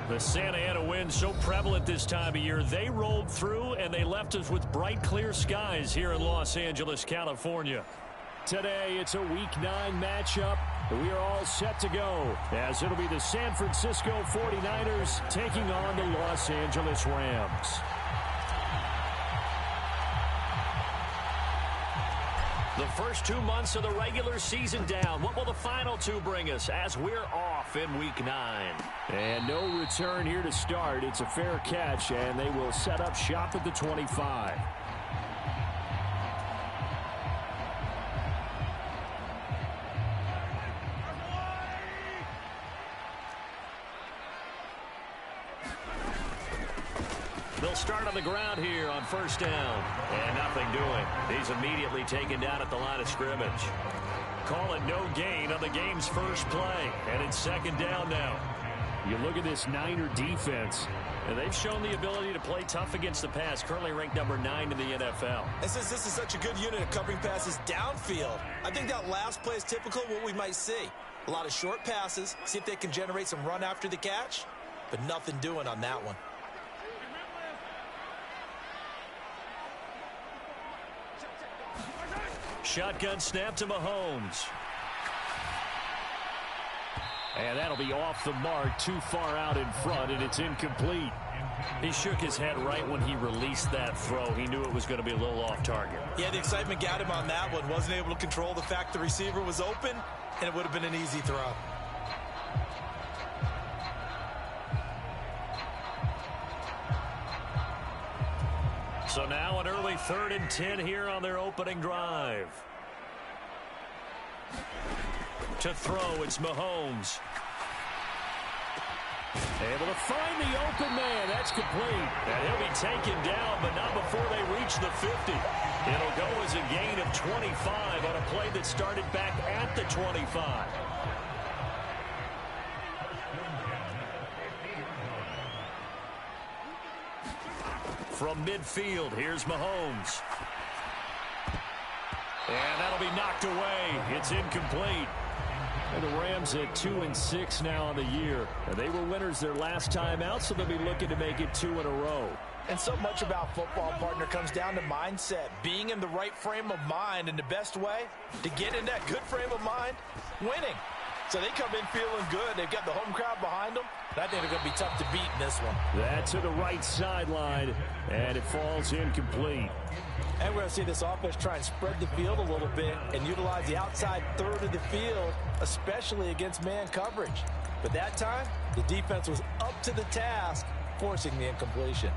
The Santa Ana wind so prevalent this time of year. They rolled through and they left us with bright, clear skies here in Los Angeles, California. Today, it's a Week 9 matchup. We are all set to go, as it'll be the San Francisco 49ers taking on the Los Angeles Rams. The first 2 months of the regular season down. What will the final 2 bring us as we're off in Week 9? And no return here to start. It's a fair catch, and they will set up shop at the 25. They'll start on the ground here on first down. And nothing doing. He's immediately taken down at the line of scrimmage. Call it no gain on the game's first play. And it's second down now. You look at this Niner defense, and they've shown the ability to play tough against the pass. Currently ranked number 9 in the NFL. And since this is such a good unit of covering passes downfield, I think that last play is typical of what we might see. A lot of short passes, see if they can generate some run after the catch, but nothing doing on that one. Shotgun snap to Mahomes. And that'll be off the mark, too far out in front, and it's incomplete. He shook his head right when he released that throw. He knew it was going to be a little off target. Yeah, the excitement got him on that one. Wasn't able to control the fact the receiver was open, and it would have been an easy throw. So now an early 3rd and 10 here on their opening drive. To throw, it's Mahomes. Able to find the open man. That's complete. And he'll be taken down, but not before they reach the 50. It'll go as a gain of 25 on a play that started back at the 25. From midfield, here's Mahomes. And that'll be knocked away. It's incomplete. And the Rams at 2-6 now on the year. And they were winners their last time out, so they'll be looking to make it 2 in a row. And so much about football, partner, comes down to mindset. Being in the right frame of mind, and the best way to get in that good frame of mind, winning. So they come in feeling good. They've got the home crowd behind them. I think they're going to be tough to beat in this one. That to the right sideline, and it falls incomplete. And we're going to see this offense try and spread the field a little bit and utilize the outside third of the field, especially against man coverage. But that time, the defense was up to the task, forcing the incompletion.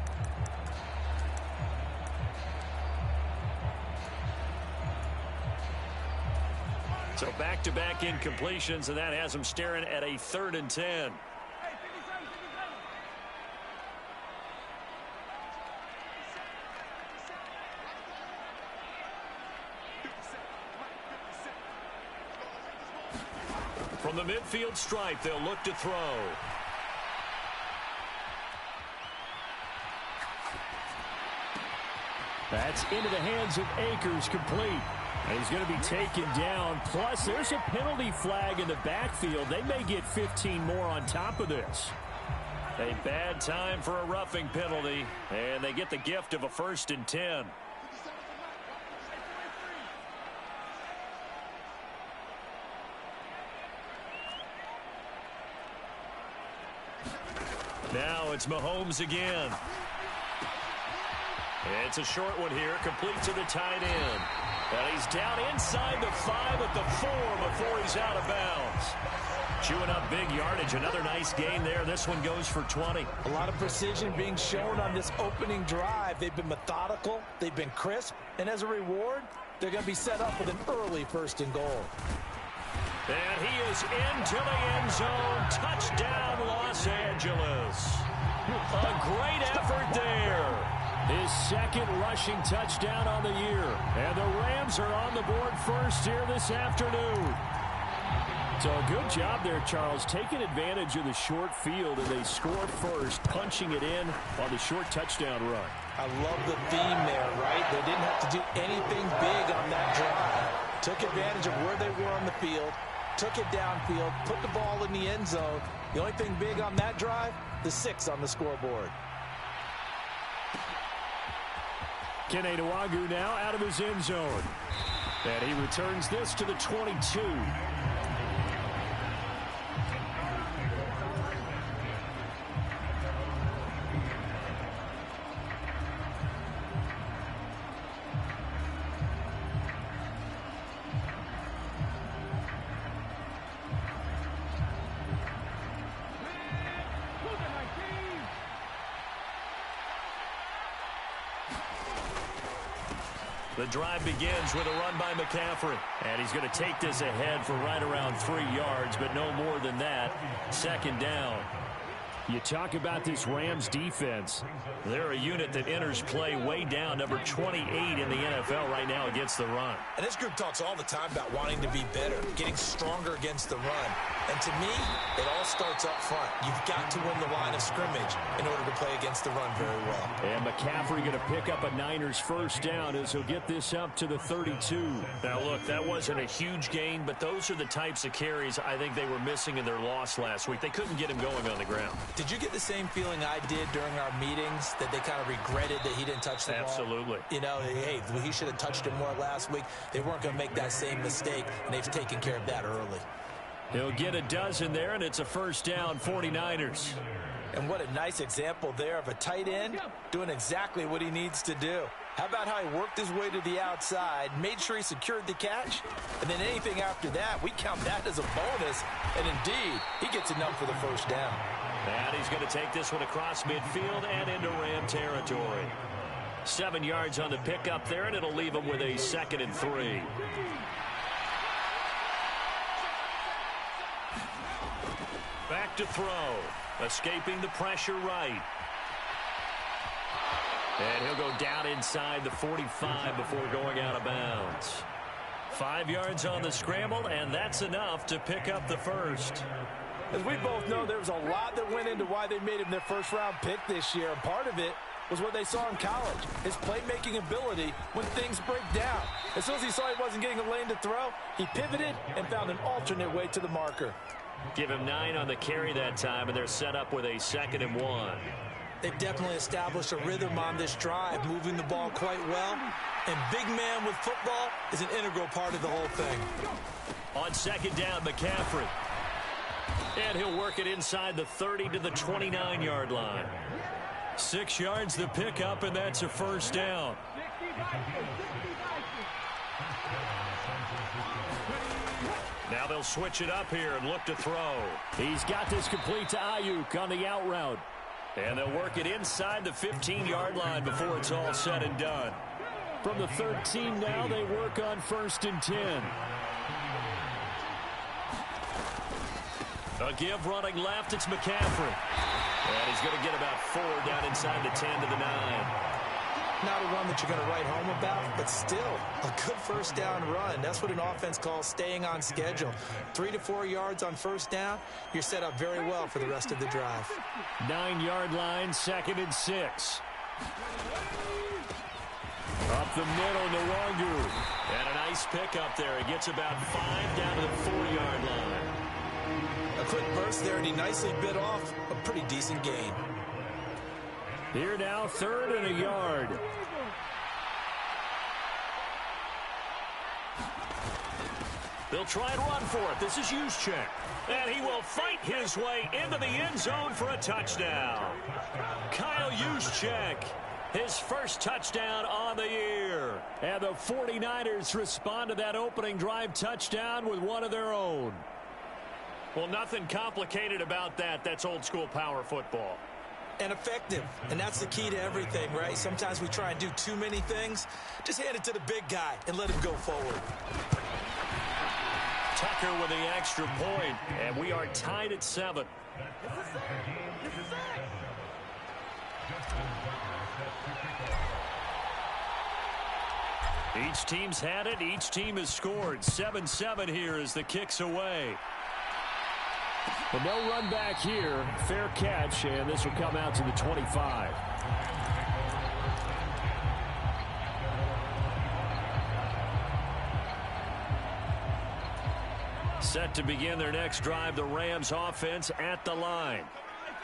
So back-to-back incompletions, and that has them staring at a 3rd and 10. From the midfield stripe, they'll look to throw. That's into the hands of Akers, complete. And he's going to be taken down. Plus, there's a penalty flag in the backfield. They may get 15 more on top of this. A bad time for a roughing penalty, and they get the gift of a 1st and 10. Now it's Mahomes again. It's a short one here, complete to the tight end. And he's down inside the 5 at the 4 before he's out of bounds. Chewing up big yardage. Another nice gain there. This one goes for 20. A lot of precision being shown on this opening drive. They've been methodical. They've been crisp. And as a reward, they're going to be set up with an early 1st and goal. And he is into the end zone. Touchdown, Los Angeles. A great effort there. His 2nd rushing touchdown on the year. And the Rams are on the board first here this afternoon. So a good job there, Charles, taking advantage of the short field, and they score first, punching it in on the short touchdown run. I love the theme there, right? They didn't have to do anything big on that drive. Took advantage of where they were on the field, took it downfield, put the ball in the end zone. The only thing big on that drive, the 6 on the scoreboard. Kene Nwangwu now out of his end zone. And he returns this to the 22. The drive begins with a run by McCaffrey. And he's going to take this ahead for right around 3 yards, but no more than that. Second down. You talk about this Rams defense. They're a unit that enters play way down, number 28 in the NFL right now against the run. And this group talks all the time about wanting to be better, getting stronger against the run. And to me, it all starts up front. You've got to win the line of scrimmage in order to play against the run very well. And McCaffrey going to pick up a Niners first down as he'll get this up to the 32. Now, look, that wasn't a huge gain, but those are the types of carries I think they were missing in their loss last week. They couldn't get him going on the ground. Did you get the same feeling I did during our meetings, that they kind of regretted that he didn't touch the ball? Absolutely. You know, hey, he should have touched it more last week. They weren't going to make that same mistake, and they've taken care of that early. He'll get a dozen there, and it's a first down, 49ers. And what a nice example there of a tight end doing exactly what he needs to do. How about how he worked his way to the outside, made sure he secured the catch, and then anything after that, we count that as a bonus. And indeed, he gets enough for the first down. And he's going to take this one across midfield and into Ram territory. 7 yards on the pickup there, and it'll leave him with a 2nd and 3. Back to throw. Escaping the pressure right. And he'll go down inside the 45 before going out of bounds. 5 yards on the scramble, and that's enough to pick up the first. As we both know, there was a lot that went into why they made him their first-round pick this year, and part of it was what they saw in college, his playmaking ability when things break down. As soon as he saw he wasn't getting a lane to throw, he pivoted and found an alternate way to the marker. Give him 9 on the carry that time, and they're set up with a 2nd and 1. They've definitely established a rhythm on this drive, moving the ball quite well. And big man with football is an integral part of the whole thing. On 2nd down, McCaffrey. And he'll work it inside the 30 to the 29-yard line. 6 yards the pickup, and that's a first down. Now they'll switch it up here and look to throw. He's got this complete to Ayuk on the out route. And they'll work it inside the 15-yard line before it's all said and done. From the 13 now, they work on 1st and 10. A give running left, it's McCaffrey. And he's going to get about 4 down inside the 10 to the 9. Not a run that you're going to write home about, but still a good first down run. That's what an offense calls staying on schedule. 3 to 4 yards on first down, you're set up very well for the rest of the drive. 9-yard line, 2nd and 6. Up the middle, Nwangwu. And a nice pickup there. He gets about 5 down to the 40-yard line. A quick burst there, and he nicely bit off a pretty decent gain. Here now, 3rd and a yard. They'll try and run for it. This is Juszczyk. And he will fight his way into the end zone for a touchdown. Kyle Juszczyk, his first touchdown on the year. And the 49ers respond to that opening drive touchdown with one of their own. Well, nothing complicated about that. That's old school power football. And effective. And that's the key to everything, right? Sometimes we try and do too many things. Just hand it to the big guy and let him go forward. Tucker with the extra point, and we are tied at 7. Each team's had it. Each team has scored. 7-7 here as the kick's away. But no run back here. Fair catch, and this will come out to the 25. Set to begin their next drive, the Rams offense at the line.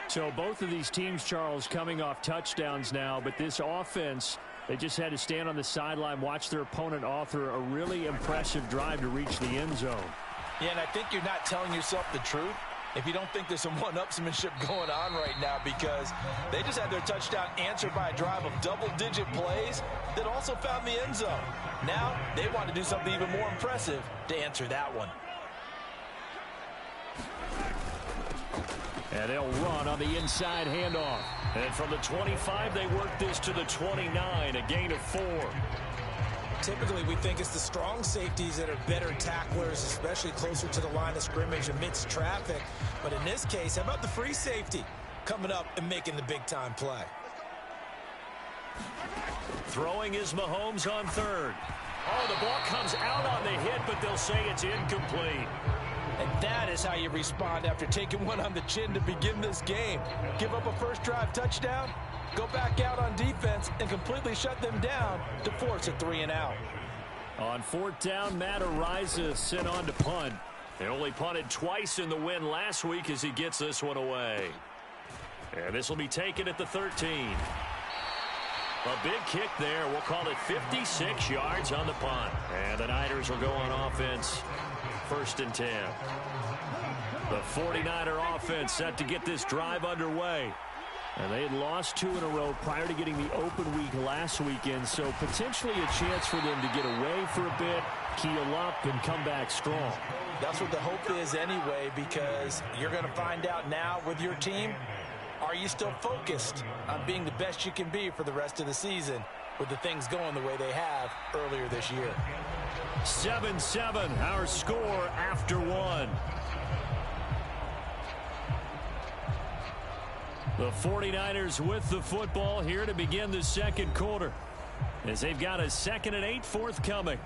So both of these teams, Charles, coming off touchdowns now, but this offense, they just had to stand on the sideline, watch their opponent author a really impressive drive to reach the end zone. Yeah, and I think you're not telling yourself the truth if you don't think there's some one-upsmanship going on right now, because they just had their touchdown answered by a drive of double-digit plays that also found the end zone. Now they want to do something even more impressive to answer that one. And they'll run on the inside handoff. And from the 25, they work this to the 29, a gain of 4. Typically, we think it's the strong safeties that are better tacklers, especially closer to the line of scrimmage amidst traffic. But in this case, how about the free safety coming up and making the big-time play? Throwing is Mahomes on third. Oh, the ball comes out on the hit, but they'll say it's incomplete. And that is how you respond after taking one on the chin to begin this game. Give up a first drive touchdown, go back out on defense, and completely shut them down to force a 3-and-out. On fourth down, Matt Araiza sent on to punt. He only punted twice in the win last week as he gets this one away. And this will be taken at the 13. A big kick there. We'll call it 56 yards on the punt. And the Niners will go on offense. 1st and 10. The 49er offense set to get this drive underway. And they had lost 2 in a row prior to getting the open week last weekend, so potentially a chance for them to get away for a bit, keel up, and come back strong. That's what the hope is anyway, because you're going to find out now with your team, are you still focused on being the best you can be for the rest of the season with the things going the way they have earlier this year? 7-7, our score after 1. The 49ers with the football here to begin the second quarter, as they've got a 2nd and 8 forthcoming.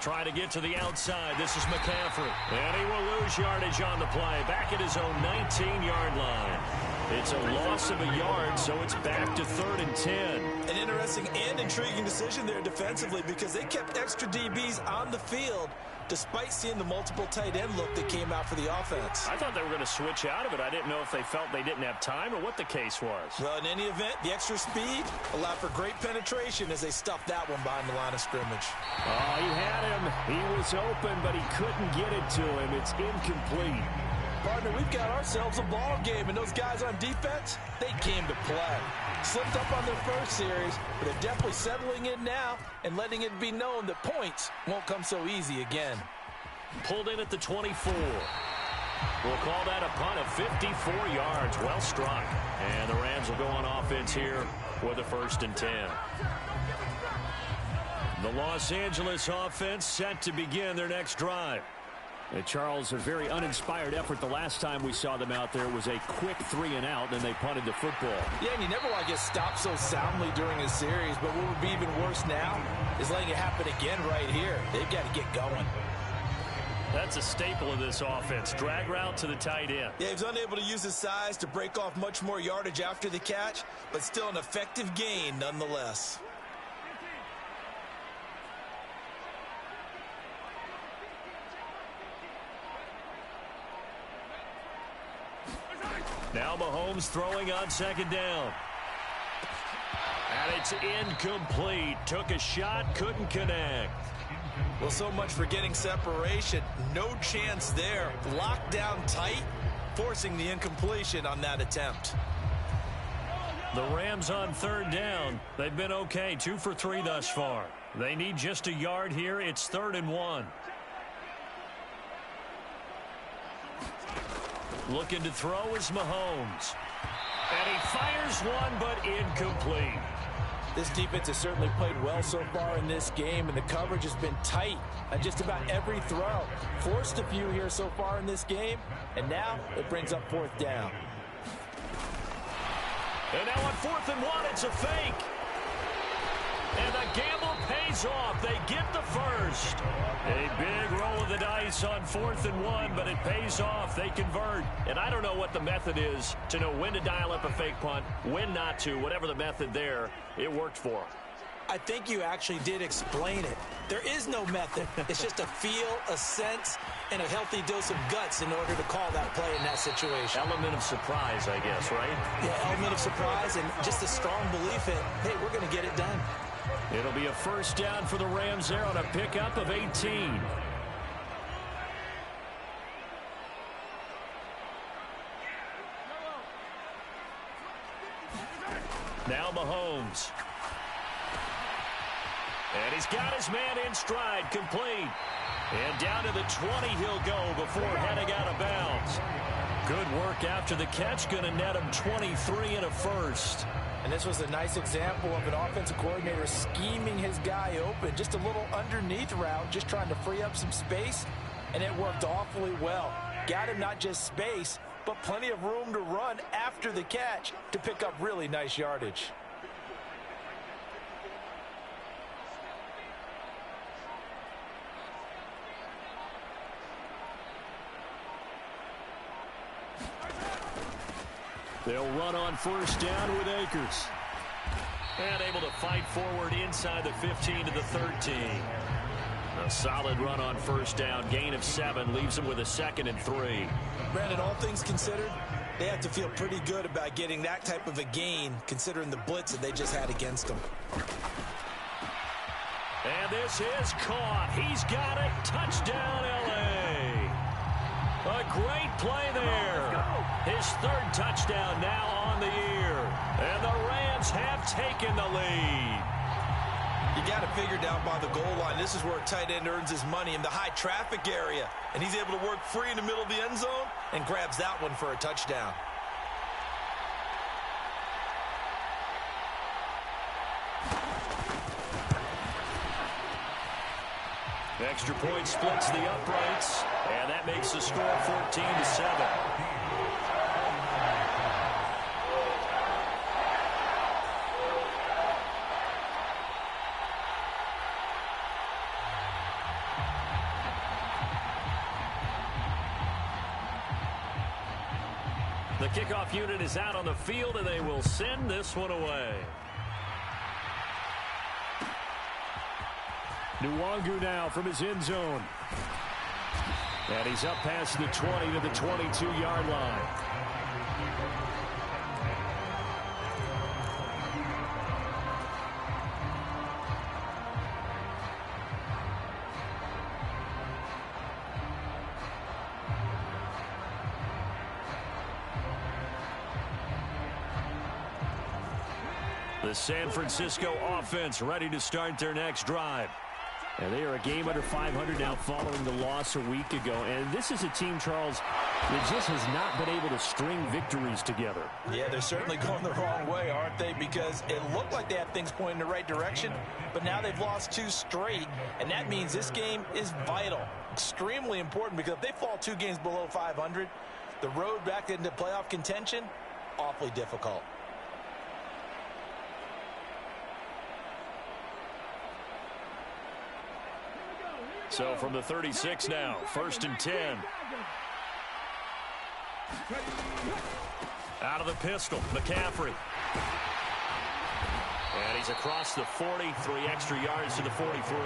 Try to get to the outside. This is McCaffrey. And he will lose yardage on the play. Back at his own 19-yard line. It's a loss of a yard, so it's back to 3rd and 10. An interesting and intriguing decision there defensively, because they kept extra DBs on the field despite seeing the multiple tight end look that came out for the offense. I thought they were going to switch out of it. I didn't know if they felt they didn't have time or what the case was. Well, in any event, the extra speed allowed for great penetration as they stuffed that one behind the line of scrimmage. Oh, he had him. He was open, but he couldn't get it to him. It's incomplete. Partner, we've got ourselves a ball game, and those guys on defense, they came to play. Slipped up on their first series, but they're definitely settling in now and letting it be known that points won't come so easy again. Pulled in at the 24. We'll call that a punt of 54 yards. Well struck. And the Rams will go on offense here with a 1st and 10. The Los Angeles offense set to begin their next drive. Charles, a very uninspired effort the last time we saw them out there. It was a quick 3-and-out, and they punted the football. Yeah, and you never want to get stopped so soundly during a series, but what would be even worse now is letting it happen again right here. They've got to get going. That's a staple of this offense. Drag route to the tight end. Yeah, he was unable to use his size to break off much more yardage after the catch, but still an effective gain nonetheless. Now Mahomes throwing on 2nd down. And it's incomplete. Took a shot, couldn't connect. Well, so much for getting separation. No chance there. Locked down tight, forcing the incompletion on that attempt. The Rams on 3rd down. They've been okay, 2 for 3 thus far. They need just a yard here. It's 3rd and 1. Looking to throw is Mahomes. And he fires one, but incomplete. This defense has certainly played well so far in this game, and the coverage has been tight on just about every throw. Forced a few here so far in this game, and now it brings up 4th down. And now on 4th and 1, it's a fake. And the gamble pays off. They get the first. A big roll of the dice on 4th and 1, but it pays off. They convert. And I don't know what the method is to know when to dial up a fake punt, when not to. Whatever the method there, it worked for them. I think you actually did explain it. There is no method. It's just a feel, a sense, and a healthy dose of guts in order to call that play in that situation. Element of surprise, I guess, right? Yeah, element of surprise and just a strong belief in, hey, we're going to get it done. It'll be a first down for the Rams there on a pickup of 18. Now Mahomes. And he's got his man in stride, complete. And down to the 20 he'll go before heading out of bounds. Good work after the catch, going to net him 23 and a first. And this was a nice example of an offensive coordinator scheming his guy open. Just a little underneath route, just trying to free up some space, and it worked awfully well. Got him not just space, but plenty of room to run after the catch to pick up really nice yardage. They'll run on first down with Akers. And able to fight forward inside the 15 to the 13. A solid run on first down. Gain of 7 leaves them with a 2nd and 3. Brandon, all things considered, they have to feel pretty good about getting that type of a gain considering the blitz that they just had against them. And this is caught. He's got it. Touchdown, L.A. A great play there. His 3rd touchdown now on the year. And the Rams have taken the lead. You got to figure down by the goal line. This is where a tight end earns his money, in the high traffic area. And he's able to work free in the middle of the end zone and grabs that one for a touchdown. Extra point splits the uprights, and that makes the score 14-7. The kickoff unit is out on the field, and they will send this one away. Nwangu now from his end zone. And he's up past the 20 to the 22-yard line. The San Francisco offense ready to start their next drive. And they are a game under 500 now following the loss a week ago. And this is a team, Charles, that just has not been able to string victories together. Yeah, they're certainly going the wrong way, aren't they? Because it looked like they had things pointing in the right direction, but now they've lost 2 straight, and that means this game is vital, extremely important, because if they fall 2 games below 500, the road back into playoff contention, awfully difficult. So from the 36 now, 1st and 10. Out of the pistol, McCaffrey. And he's across the 40, 3 extra yards to the 43.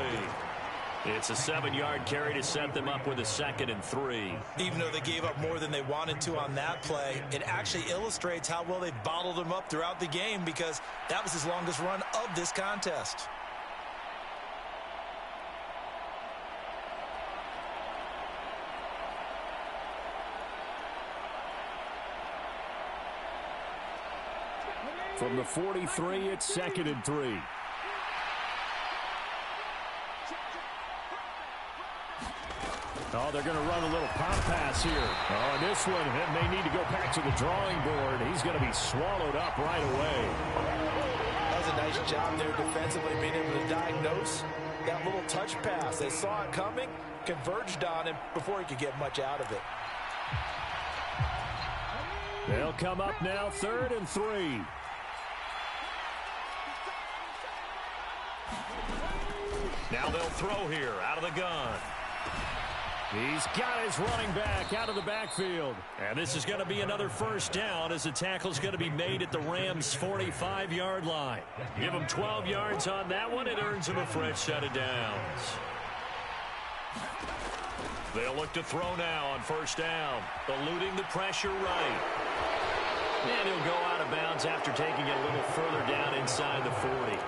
It's a 7-yard carry to set them up with a 2nd and 3. Even though they gave up more than they wanted to on that play, it actually illustrates how well they've bottled them up throughout the game, because that was his longest run of this contest. From the 43, it's 2nd and 3. Oh, they're going to run a little pop pass here. Oh, and this one may need to go back to the drawing board. He's going to be swallowed up right away. That was a nice job there defensively, being able to diagnose that little touch pass. They saw it coming, converged on him before he could get much out of it. They'll come up now, 3rd and 3. Now they'll throw here out of the gun. He's got his running back out of the backfield. And this is going to be another first down as the tackle's going to be made at the Rams' 45-yard line. Give them 12 yards on that one. It earns them a fresh set of downs. They'll look to throw now on first down. Eluding the pressure right. And he'll go out of bounds after taking it a little further down inside the 40.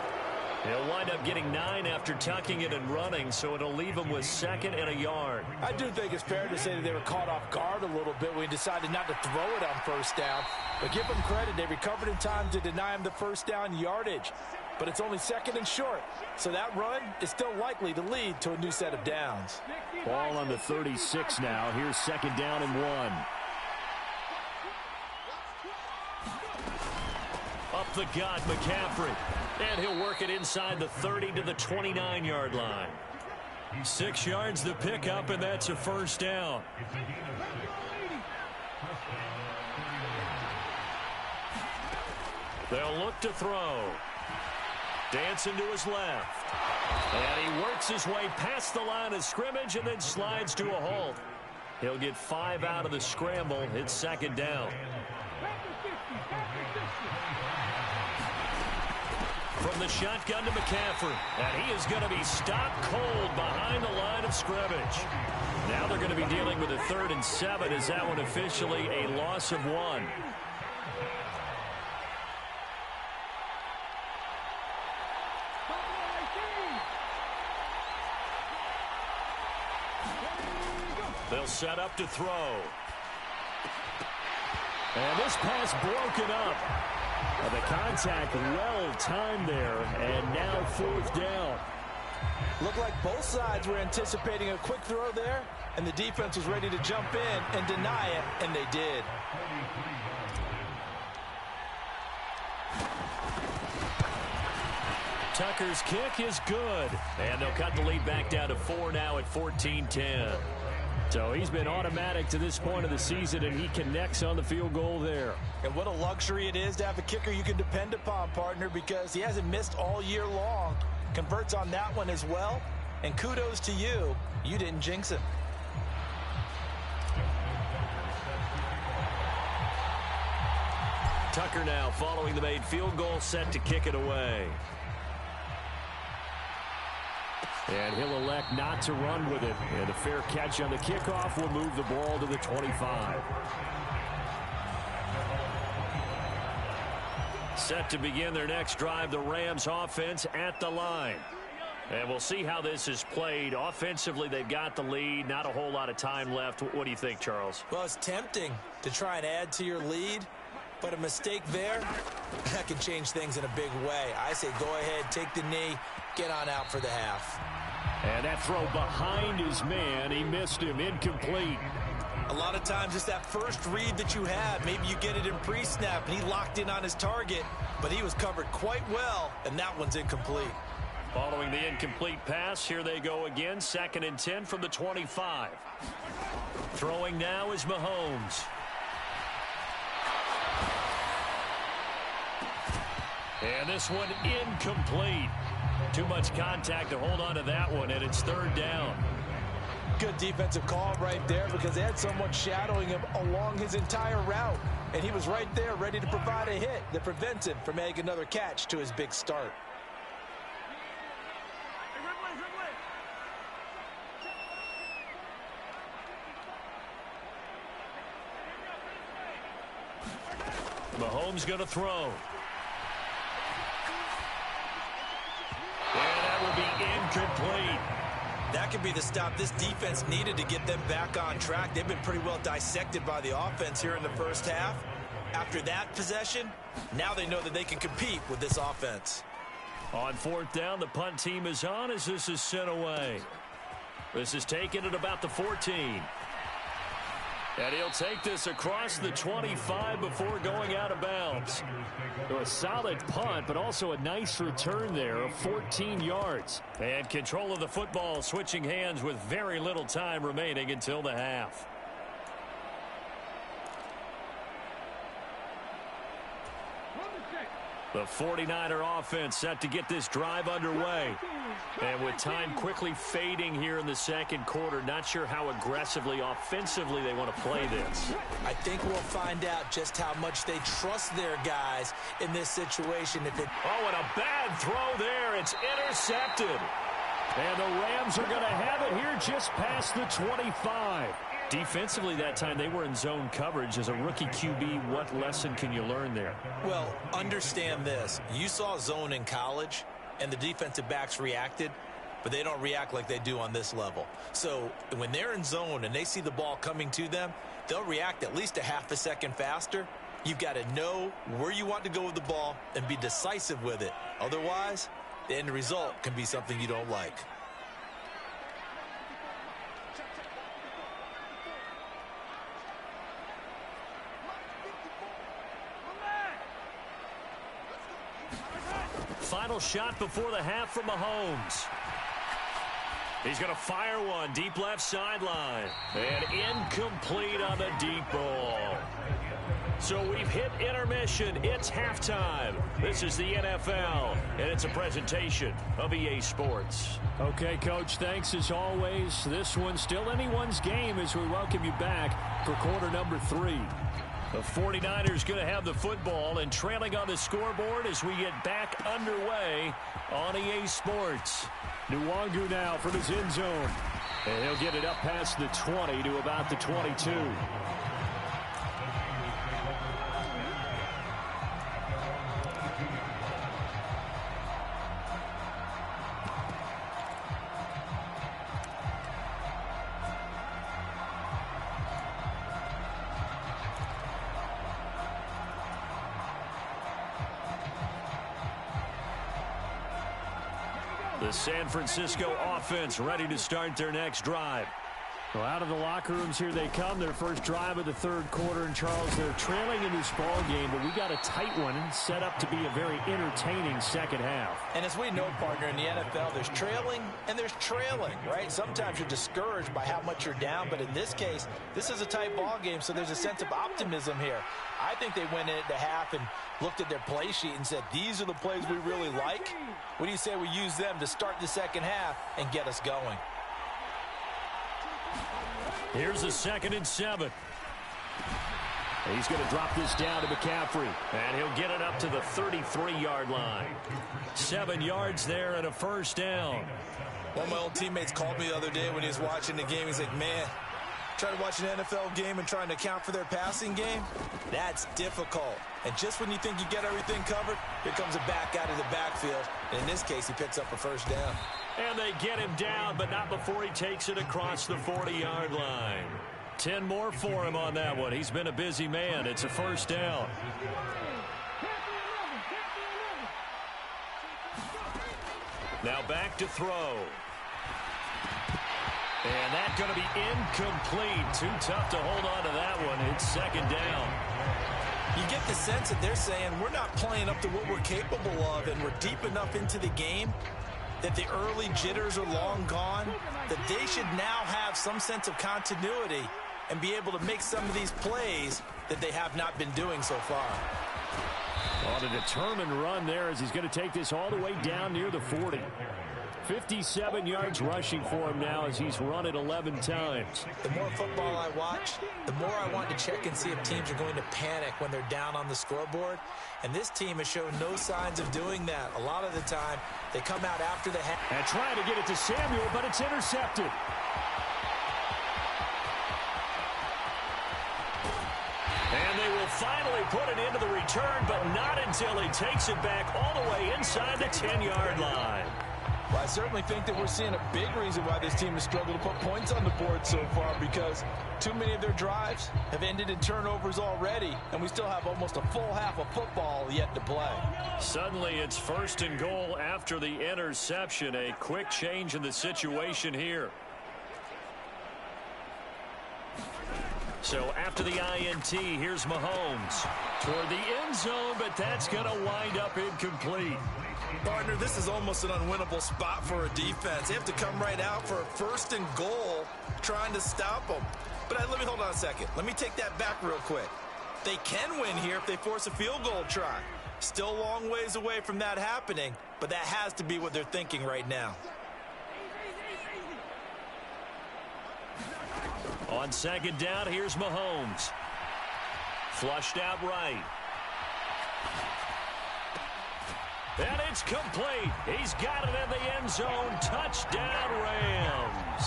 He'll wind up getting 9 after tucking it and running, so it'll leave him with 2nd and a yard. I do think it's fair to say that they were caught off guard a little bit when he decided not to throw it on first down. But give them credit, they recovered in time to deny him the first down yardage. But it's only 2nd and short, so that run is still likely to lead to a new set of downs. Ball on the 36 now. Here's 2nd down and 1. Up the gut, McCaffrey. And he'll work it inside the 30 to the 29-yard line. 6 yards the pickup, and that's a first down. They'll look to throw. Dancing to his left. And he works his way past the line of scrimmage and then slides to a halt. He'll get 5 out of the scramble. It's 2nd down. From the shotgun to McCaffrey. And he is going to be stopped cold behind the line of scrimmage. Now they're going to be dealing with a 3rd and 7 as that one officially a loss of 1. They'll set up to throw. And this pass broken up. The contact well timed there, and now 4th down. Looked like both sides were anticipating a quick throw there, and the defense was ready to jump in and deny it, and they did. Tucker's kick is good, and they'll cut the lead back down to 4 now at 14-10. So he's been automatic to this point of the season, and he connects on the field goal there. And what a luxury it is to have a kicker you can depend upon, partner, because he hasn't missed all year long. Converts on that one as well. And kudos to you. You didn't jinx him. Tucker now following the made field goal, set to kick it away. And he'll elect not to run with it. And a fair catch on the kickoff will move the ball to the 25. Set to begin their next drive, the Rams offense at the line. And we'll see how this is played. Offensively, they've got the lead. Not a whole lot of time left. What do you think, Charles? Well, it's tempting to try and add to your lead, but a mistake there, that can change things in a big way. I say go ahead, take the knee, get on out for the half. And that throw behind his man, he missed him, incomplete. A lot of times it's that first read that you have. Maybe you get it in pre-snap, and he locked in on his target, but he was covered quite well, and that one's incomplete. Following the incomplete pass, here they go again, 2nd and 10 from the 25. Throwing now is Mahomes. And this one incomplete. Too much contact to hold on to that one, and it's 3rd down. Good defensive call right there because they had someone shadowing him along his entire route. And he was right there ready to provide a hit that prevents him from making another catch to his big start. Mahomes going to throw. And that will be incomplete. That could be the stop this defense needed to get them back on track. They've been pretty well dissected by the offense here in the first half. After that possession, now they know that they can compete with this offense. On 4th down, the punt team is on as this is sent away. This is taken at about the 14. And he'll take this across the 25 before going out of bounds. So a solid punt, but also a nice return there of 14 yards. And control of the football switching hands with very little time remaining until the half. The 49er offense set to get this drive underway. And with time quickly fading here in the second quarter, not sure how aggressively, offensively they want to play this. I think we'll find out just how much they trust their guys in this situation. Oh, and a bad throw there. It's intercepted. And the Rams are going to have it here just past the 25. Defensively that time, they were in zone coverage. As a rookie QB, what lesson can you learn there? Well, understand this. You saw zone in college, and the defensive backs reacted, but they don't react like they do on this level. So when they're in zone and they see the ball coming to them, they'll react at least a half a second faster. You've got to know where you want to go with the ball and be decisive with it. Otherwise, the end result can be something you don't like. Final shot before the half from Mahomes. He's going to fire one deep left sideline. And incomplete on the deep ball. So we've hit intermission. It's halftime. This is the NFL, and it's a presentation of EA Sports. Okay, Coach, thanks as always. This one's still anyone's game as we welcome you back for quarter number 3. The 49ers going to have the football and trailing on the scoreboard as we get back underway on EA Sports. Nwangu now from his end zone. And he'll get it up past the 20 to about the 22. The San Francisco offense ready to start their next drive. Well, out of the locker rooms here they come. Their first drive of the third quarter. And, Charles, they're trailing in this ball game, but we got a tight one set up to be a very entertaining second half. And as we know, partner, in the NFL, there's trailing and there's trailing, right? Sometimes you're discouraged by how much you're down, but in this case, this is a tight ball game, so there's a sense of optimism here. I think they went into half and looked at their play sheet and said, these are the plays we really like. What do you say we use them to start the second half and get us going? Here's a 2nd and 7. He's going to drop this down to McCaffrey, and he'll get it up to the 33-yard line. 7 yards there and a first down. One of my old teammates called me the other day when he was watching the game. He's like, man, trying to watch an NFL game and trying to account for their passing game, that's difficult. And just when you think you get everything covered, here comes a back out of the backfield. And in this case, he picks up a first down. And they get him down, but not before he takes it across the 40-yard line. 10 more for him on that one. He's been a busy man. It's a first down. Now back to throw. And that's going to be incomplete. Too tough to hold on to that one. It's 2nd down. You get the sense that they're saying we're not playing up to what we're capable of, and we're deep enough into the game that the early jitters are long gone, that they should now have some sense of continuity and be able to make some of these plays that they have not been doing so far. On a determined run there as he's going to take this all the way down near the 40. 57 yards rushing for him now as he's run it 11 times. The more football I watch, the more I want to check and see if teams are going to panic when they're down on the scoreboard. And this team has shown no signs of doing that. A lot of the time, they come out after the half. And trying to get it to Samuel, but it's intercepted. And they will finally put it into the return, but not until he takes it back all the way inside the 10-yard line. Well, I certainly think that we're seeing a big reason why this team has struggled to put points on the board so far, because too many of their drives have ended in turnovers already, and we still have almost a full half of football yet to play. Suddenly it's 1st and goal after the interception. A quick change in the situation here. So after the INT, here's Mahomes toward the end zone, but that's going to wind up incomplete. Partner, this is almost an unwinnable spot for a defense. They have to come right out for a 1st and goal trying to stop them. But let me hold on a second. Let me take that back real quick. They can win here if they force a field goal try. Still a long ways away from that happening, but that has to be what they're thinking right now. On second down, here's Mahomes. Flushed out right. And it's complete. He's got it in the end zone. Touchdown, Rams.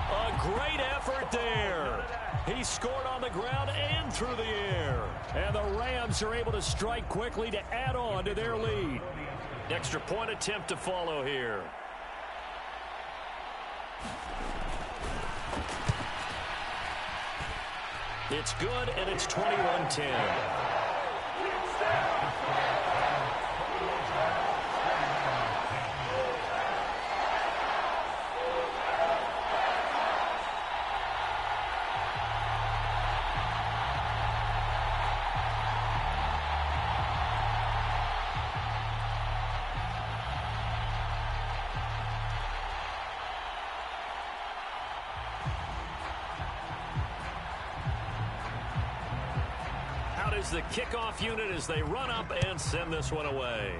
A great effort there. He scored on the ground and through the air. And the Rams are able to strike quickly to add on to their lead. Extra point attempt to follow here. It's good, and it's 21-10. Is the kickoff unit as they run up and send this one away.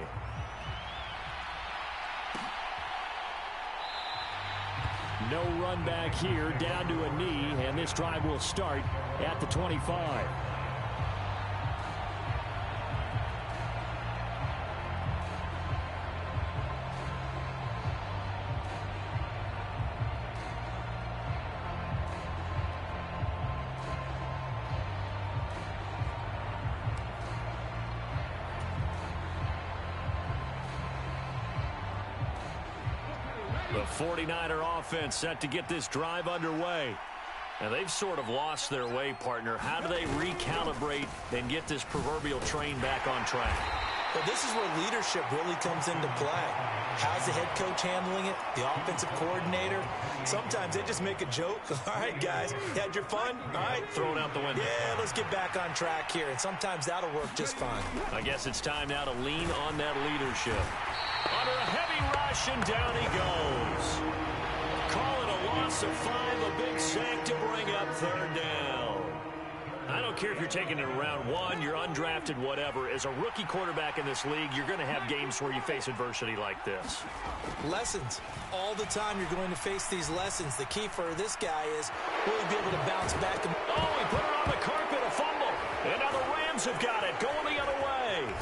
No run back here, down to a knee, and this drive will start at the 25. The 49er offense set to get this drive underway. And they've sort of lost their way, partner. How do they recalibrate and get this proverbial train back on track? Well, this is where leadership really comes into play. How's the head coach handling it? The offensive coordinator? Sometimes they just make a joke. All right, guys, you had your fun? All right. Throw it out the window. Yeah, let's get back on track here. And sometimes that'll work just fine. I guess it's time now to lean on that leadership. Under a heavy rush, and down he goes. Call it a loss of 5, a big sack to bring up third down. I don't care if you're taking it in round 1, you're undrafted, whatever. As a rookie quarterback in this league, you're going to have games where you face adversity like this. Lessons. All the time you're going to face these lessons. The key for this guy is will he be able to bounce back? Oh, he put it on the carpet, a fumble. And now the Rams have got it, going the other way.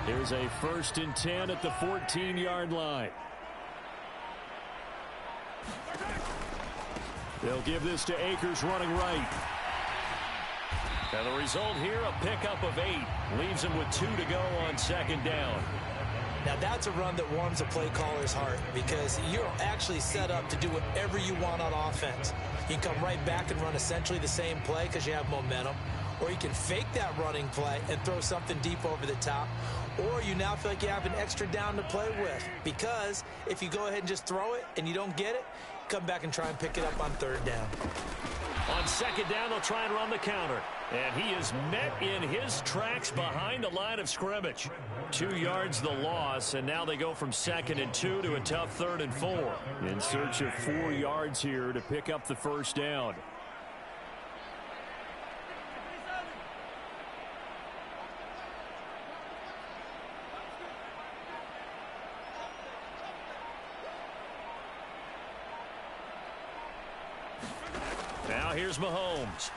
Here's a 1st and 10 at the 14-yard line. They'll give this to Akers running right. And the result here, a pickup of 8. Leaves him with 2 to go on second down. Now that's a run that warms a play caller's heart because you're actually set up to do whatever you want on offense. You can come right back and run essentially the same play because you have momentum. Or you can fake that running play and throw something deep over the top. Or you now feel like you have an extra down to play with. Because if you go ahead and just throw it and you don't get it, come back and try and pick it up on third down. On second down, they'll try and run the counter. And he is met in his tracks behind the line of scrimmage. 2 yards the loss, and now they go from 2nd and 2 to a tough 3rd and 4. In search of 4 yards here to pick up the first down. Now here's Mahomes.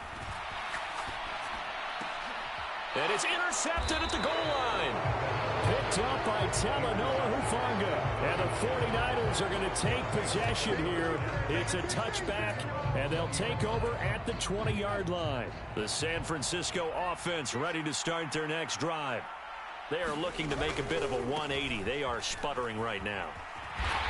And it's intercepted at the goal line. Picked up by Talanoa Hufanga. And the 49ers are going to take possession here. It's a touchback, and they'll take over at the 20-yard line. The San Francisco offense ready to start their next drive. They are looking to make a bit of a 180. They are sputtering right now.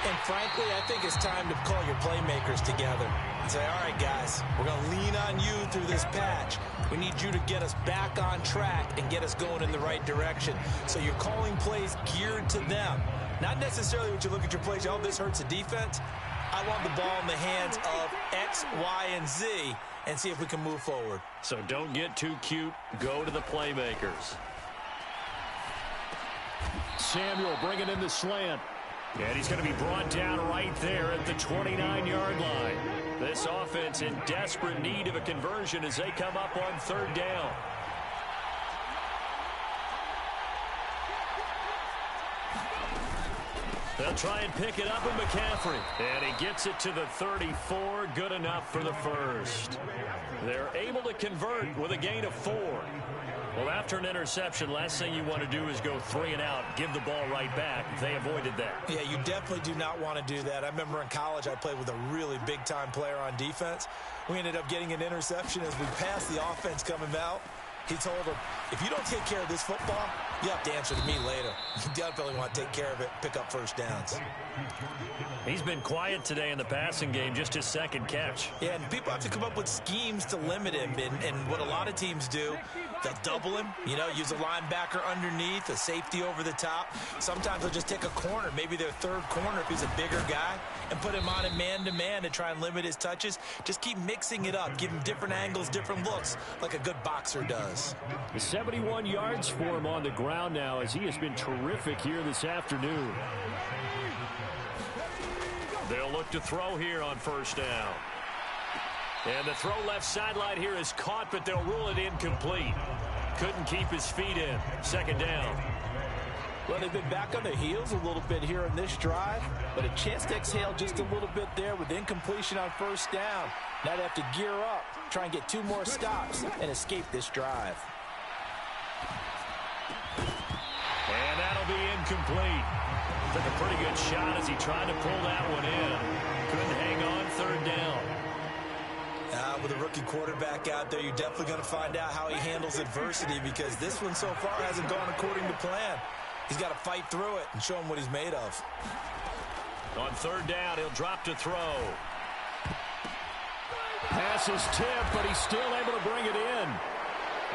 And frankly, I think it's time to call your playmakers together. and say, all right, guys, we're going to lean on you through this patch. We need you to get us back on track and get us going in the right direction. So you're calling plays geared to them. Not necessarily what you look at your plays, oh, this hurts the defense. I want the ball in the hands of X, Y, and Z and see if we can move forward. So don't get too cute. Go to the playmakers. Samuel bringing in the slant. And he's going to be brought down right there at the 29-yard line. This offense in desperate need of a conversion as they come up on third down. They'll try and pick it up with McCaffrey. And he gets it to the 34. Good enough for the first. They're able to convert with a gain of 4. Well, after an interception, last thing you want to do is go 3 and out, give the ball right back. They avoided that. Yeah, you definitely do not want to do that. I remember in college I played with a really big-time player on defense. We ended up getting an interception as we passed the offense coming out. He told him, if you don't take care of this football, you have to answer to me later. You definitely want to take care of it, pick up first downs. He's been quiet today in the passing game, just his second catch. Yeah, and people have to come up with schemes to limit him. And what a lot of teams do, they'll double him, use a linebacker underneath, a safety over the top. Sometimes they'll just take a corner, maybe their third corner if he's a bigger guy, and put him on a man-to-man to try and limit his touches. Just keep mixing it up, give him different angles, different looks, like a good boxer does. 71 yards for him on the ground now as he has been terrific here this afternoon. They'll look to throw here on first down. And the throw left sideline here is caught, but they'll rule it incomplete. Couldn't keep his feet in. Second down. Well, they've been back on their heels a little bit here in this drive, but a chance to exhale just a little bit there with incompletion on first down. Now they have to gear up, try and get 2 more stops, and escape this drive. And that'll be incomplete. Took a pretty good shot as he tried to pull that one in. Couldn't hang on third down. With a rookie quarterback out there, you're definitely going to find out how he handles adversity because this one so far hasn't gone according to plan. He's got to fight through it and show him what he's made of. On third down, he'll drop to throw. Pass is tipped, but he's still able to bring it in.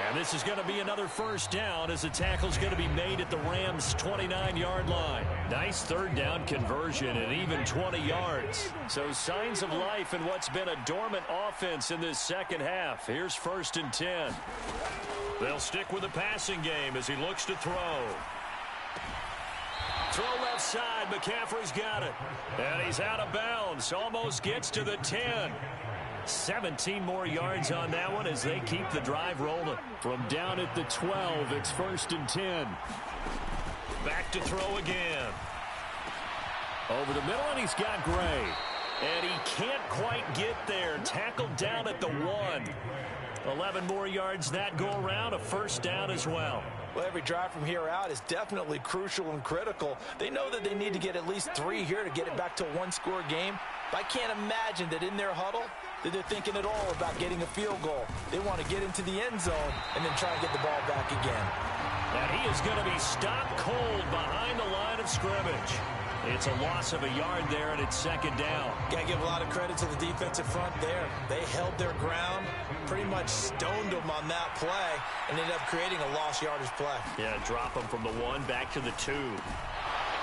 And this is going to be another first down as the tackle's going to be made at the Rams' 29-yard line. Nice third down conversion and even 20 yards. So signs of life in what's been a dormant offense in this second half. Here's 1st and 10. They'll stick with the passing game as he looks to throw. Throw left side. McCaffrey's got it. And he's out of bounds. Almost gets to the 10. 17 more yards on that one as they keep the drive rolling. From down at the 12, it's 1st and 10. Back to throw again. Over the middle, and he's got Gray. And he can't quite get there. Tackled down at the 1. 11 more yards that go around, a first down as well. Well, every drive from here out is definitely crucial and critical. They know that they need to get at least 3 here to get it back to a one-score game. But I can't imagine that in their huddle that they're thinking at all about getting a field goal. They want to get into the end zone and then try and get the ball back again. And he is going to be stopped cold behind the line of scrimmage. It's a loss of a yard there, and it's second down. Got to give a lot of credit to the defensive front there. They held their ground, pretty much stoned them on that play, and ended up creating a lost yardage play. Yeah, drop them from the 1 back to the 2.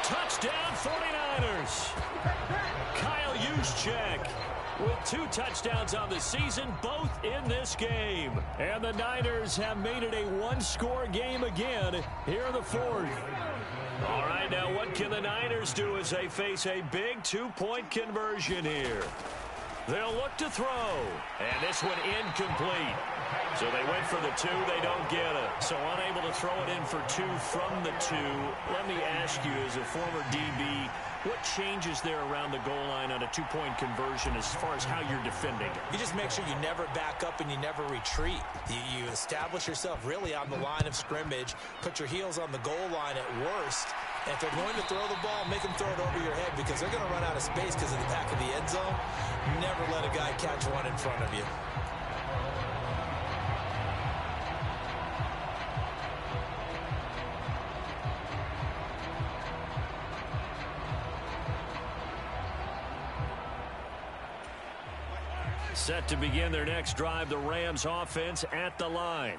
Touchdown 49ers. Kyle Juszczyk with 2 touchdowns on the season, both in this game. And the Niners have made it a one-score game again here in the 4th. All right, now what can the Niners do as they face a big 2-point conversion here? They'll look to throw, and this one incomplete. So they went for the 2, they don't get it. So unable to throw it in for 2 from the 2. Let me ask you, as a former DB, what changes there around the goal line on a 2-point conversion as far as how you're defending? You just make sure you never back up and you never retreat. You establish yourself really on the line of scrimmage, put your heels on the goal line at worst, and if they're going to throw the ball, make them throw it over your head because they're going to run out of space because of the back of the end zone. Never let a guy catch one in front of you. Set to begin their next drive, the Rams offense at the line.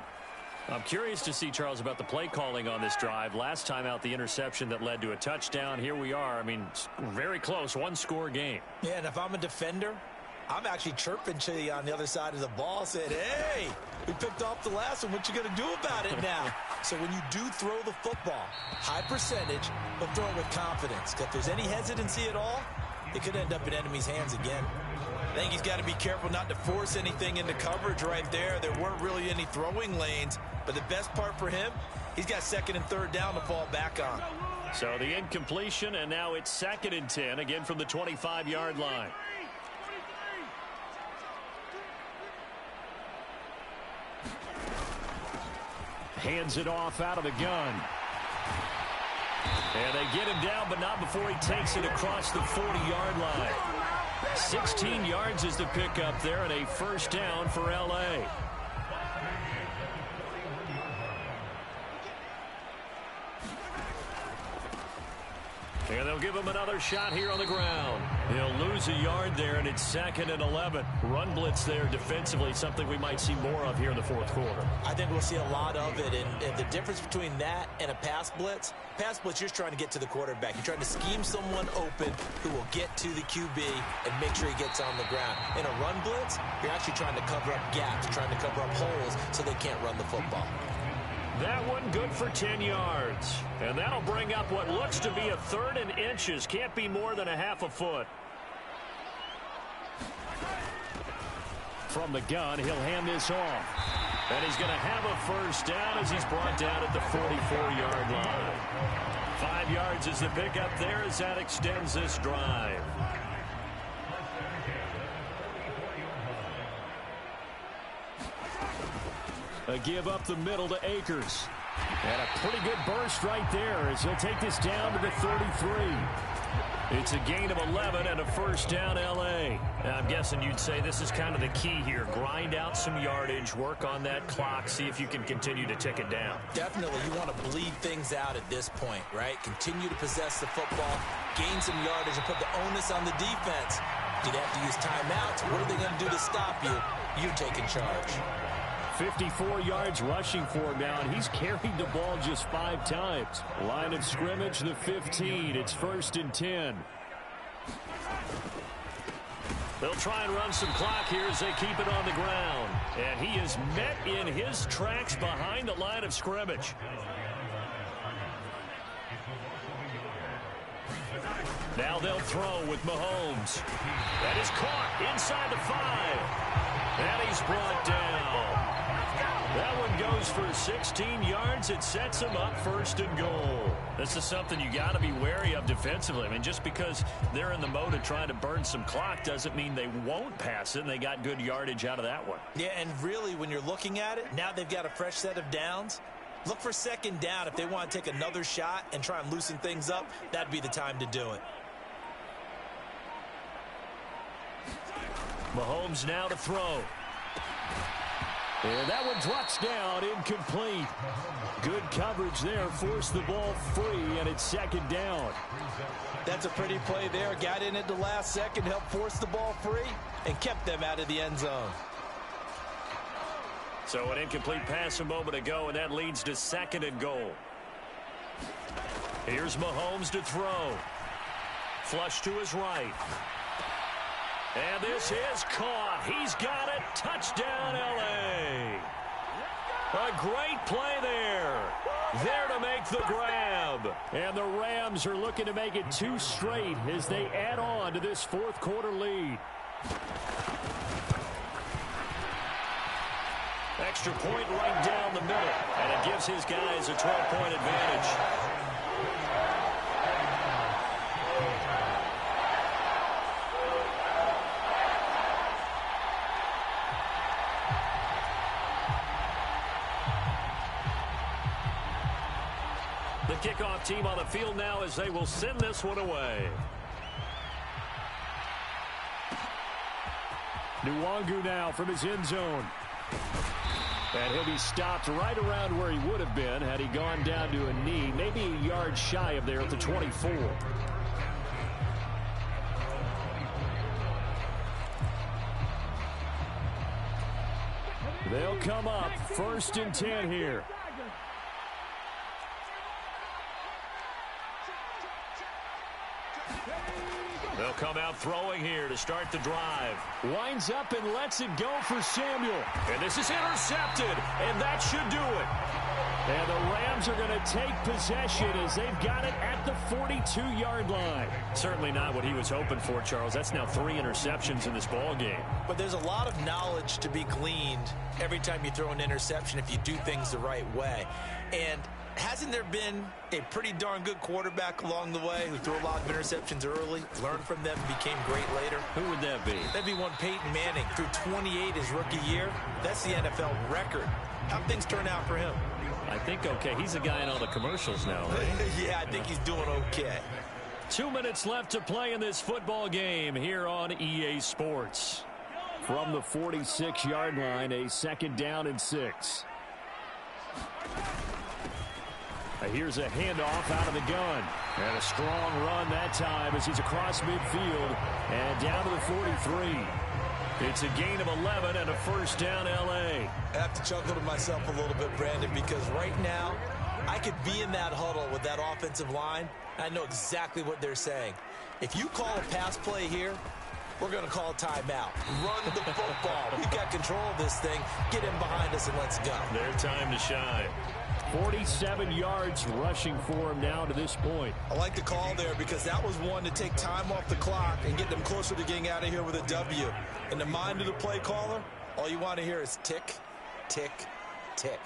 I'm curious to see, Charles, about the play calling on this drive. Last time out, the interception that led to a touchdown. Here we are. I mean, very close, one-score game. Yeah, and if I'm a defender, I'm actually chirping to you on the other side of the ball, saying, hey, we picked off the last one. What you going to do about it now? So when you do throw the football, high percentage, but throw it with confidence. If there's any hesitancy at all, it could end up in enemy's hands again. I think he's got to be careful not to force anything into coverage right there. There weren't really any throwing lanes, but the best part for him, he's got second and third down to fall back on. So the incompletion, and now it's 2nd and 10, again from the 25-yard line. Hands it off out of the gun. And they get him down, but not before he takes it across the 40-yard line. 16 yards is the pickup there, and a first down for L.A. And they'll give him another shot here on the ground. He'll lose a yard there, and it's 2nd and 11. Run blitz there defensively, something we might see more of here in the fourth quarter. I think we'll see a lot of it, and the difference between that and a pass blitz, you're just trying to get to the quarterback. You're trying to scheme someone open who will get to the QB and make sure he gets on the ground. In a run blitz, you're actually trying to cover up gaps, trying to cover up holes so they can't run the football. That one good for 10 yards. And that'll bring up what looks to be a 3rd and inches. Can't be more than a half a foot. From the gun, he'll hand this off. And he's going to have a first down as he's brought down at the 44-yard line. 5 yards is the pickup there as that extends this drive. A give up the middle to Akers. And a pretty good burst right there as he'll take this down to the 33. It's a gain of 11 and a first down L.A. Now, I'm guessing you'd say this is kind of the key here. Grind out some yardage, work on that clock, see if you can continue to tick it down. Definitely, you want to bleed things out at this point, right? Continue to possess the football, gain some yardage, and put the onus on the defense. Do they have to use timeouts? What are they going to do to stop you? You taking charge. 54 yards rushing for him now, and he's carried the ball just 5 times. Line of scrimmage, the 15. It's 1st and 10. They'll try and run some clock here as they keep it on the ground. And he is met in his tracks behind the line of scrimmage. Now they'll throw with Mahomes. That is caught inside the 5. And he's brought down. That one goes for 16 yards. It sets him up 1st and goal. This is something you got to be wary of defensively. I mean, just because they're in the mode of trying to burn some clock doesn't mean they won't pass it, and they got good yardage out of that one. Yeah, and really, when you're looking at it, now they've got a fresh set of downs. Look for 2nd down. If they want to take another shot and try and loosen things up, that'd be the time to do it. Mahomes now to throw. And that one drops down, incomplete. Good coverage there, forced the ball free, and it's 2nd down. That's a pretty play there. Got in at the last second, helped force the ball free, and kept them out of the end zone. So an incomplete pass a moment ago, and that leads to 2nd and goal. Here's Mahomes to throw. Flush to his right. And this is caught. He's got it. Touchdown, L.A. A great play there. There to make the grab. And the Rams are looking to make it 2 straight as they add on to this 4th quarter lead. Extra point right down the middle. And it gives his guys a 12-point advantage. The kickoff team on the field now as they will send this one away. Nwangu now from his end zone. And he'll be stopped right around where he would have been had he gone down to a knee, maybe a yard shy of there at the 24. come up 1st and 10 here. They'll come out throwing here to start the drive. Winds up and lets it go for Samuel. And this is intercepted, and that should do it. And the Rams are going to take possession as they've got it at the 42-yard line. Certainly not what he was hoping for, Charles. That's now 3 interceptions in this ball game. But there's a lot of knowledge to be gleaned every time you throw an interception if you do things the right way. And hasn't there been a pretty darn good quarterback along the way who threw a lot of interceptions early, learned from them, and became great later? Who would that be? That'd be one Peyton Manning. Threw 28 his rookie year. That's the NFL record. How'd things turn out for him? I think okay. He's the guy in all the commercials now, right? Yeah, I think he's doing okay. 2 minutes left to play in this football game here on EA Sports. From the 46-yard line, a 2nd down and 6. Here's a handoff out of the gun. And a strong run that time as he's across midfield and down to the 43. It's a gain of 11 and a 1st down L.A. I have to chuckle to myself a little bit, Brandon, because right now I could be in that huddle with that offensive line. I know exactly what they're saying. If you call a pass play here, we're going to call a timeout. Run the football. We've got control of this thing. Get him behind us and let's go. Their time to shine. 47 yards rushing for him now to this point. I like the call there because that was one to take time off the clock and get them closer to getting out of here with a W. In the mind of the play caller, all you want to hear is tick, tick, tick.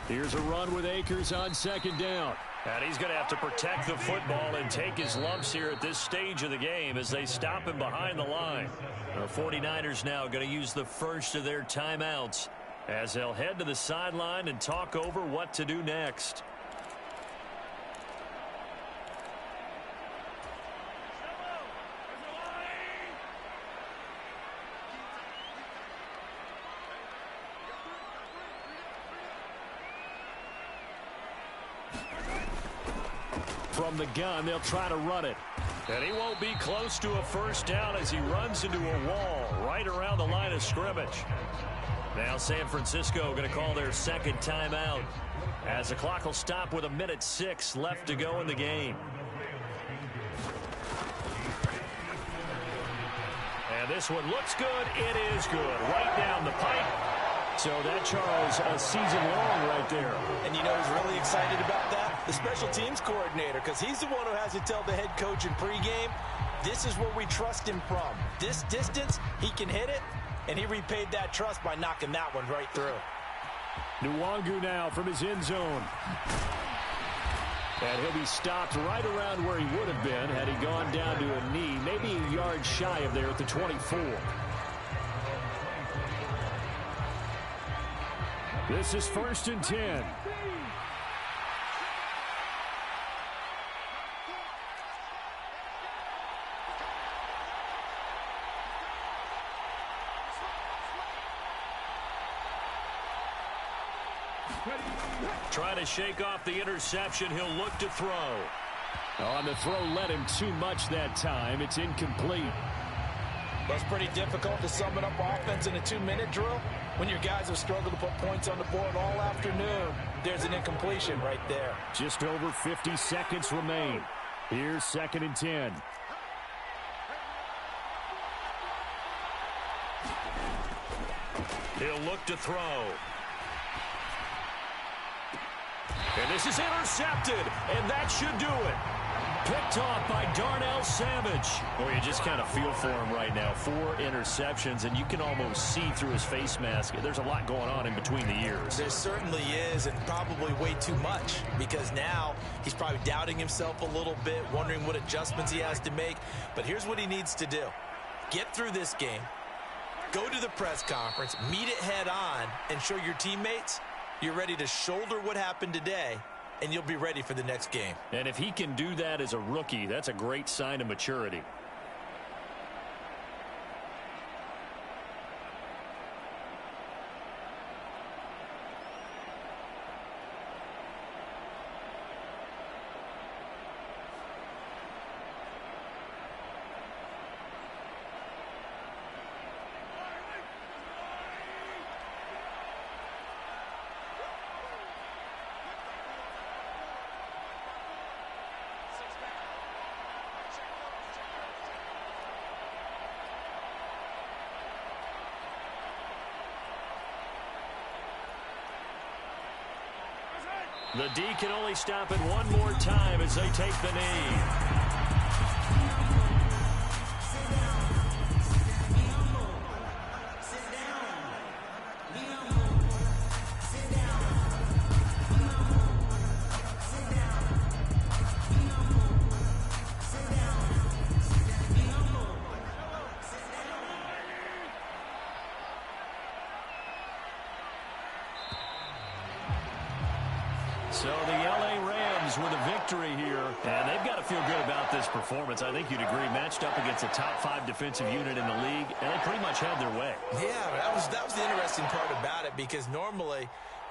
Here's a run with Akers on 2nd down. And he's going to have to protect the football and take his lumps here at this stage of the game as they stop him behind the line. The 49ers now going to use the first of their timeouts as they'll head to the sideline and talk over what to do next. From the gun, they'll try to run it. And he won't be close to a 1st down as he runs into a wall right around the line of scrimmage. Now San Francisco going to call their 2nd timeout as the clock will stop with 1:06 left to go in the game. And this one looks good. It is good. Right down the pipe. So that, Charles, a season long right there. And you know who's really excited about that? The special teams coordinator, because he's the one who has to tell the head coach in pregame, this is where we trust him from. This distance, he can hit it, and he repaid that trust by knocking that one right through. Nwangu now from his end zone. And he'll be stopped right around where he would have been had he gone down to a knee, maybe a yard shy of there at the 24. This is 1st and 10. Trying to shake off the interception. He'll look to throw. On the throw, led him too much that time. It's incomplete. Well, it's pretty difficult to sum it up offense in a 2-minute drill. When your guys have struggled to put points on the board all afternoon, there's an incompletion right there. Just over 50 seconds remain. Here's 2nd and 10. He'll look to throw. And this is intercepted, and that should do it. Picked off by Darnell Savage. Well, you just kind of feel for him right now. 4 interceptions, and you can almost see through his face mask. There's a lot going on in between the ears. There certainly is, and probably way too much, because now he's probably doubting himself a little bit, wondering what adjustments he has to make. But here's what he needs to do. Get through this game, go to the press conference, meet it head on, and show your teammates you're ready to shoulder what happened today, and you'll be ready for the next game. And if he can do that as a rookie, that's a great sign of maturity. The D can only stop it one more time as they take the knee. So the L.A. Rams with a victory here, and they've got to feel good about this performance. I think you'd agree, matched up against a top-5 defensive unit in the league, and they pretty much had their way. Yeah, that was the interesting part about it, because normally